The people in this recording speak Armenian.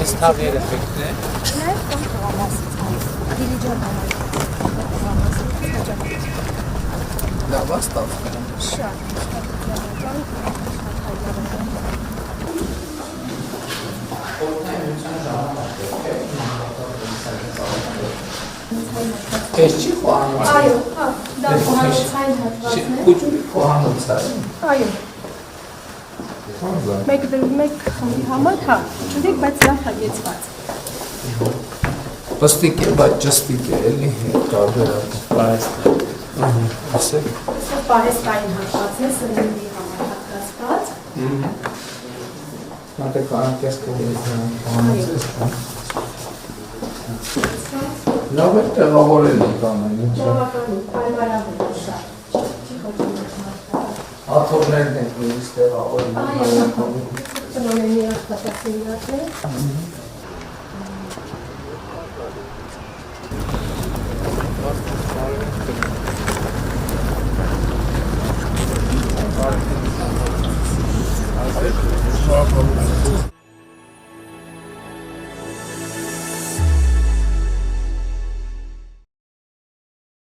Establish effective. Da, basta. Eşçi puanı var. Hayır, da puanı Ucuz puanı var. Hayır. Մեկ խմբի համար, հա, չունեք, բայց դա հագեցված։ Պստիկ է, բայց ճստիկ է, էլի կարբեր է։ Ասեք։ Սա պահեստային հատվածն է, սրնդի համար հատկացված։ Մատը կարանքես կողից լավ է տեղավորել ենք ամեն ինչ։ Բավականին, պայմանավորել է շատ։ Աթոռներն են նույնիսկ տեղավորել։ Տնօրենի աշխատասենյակն է։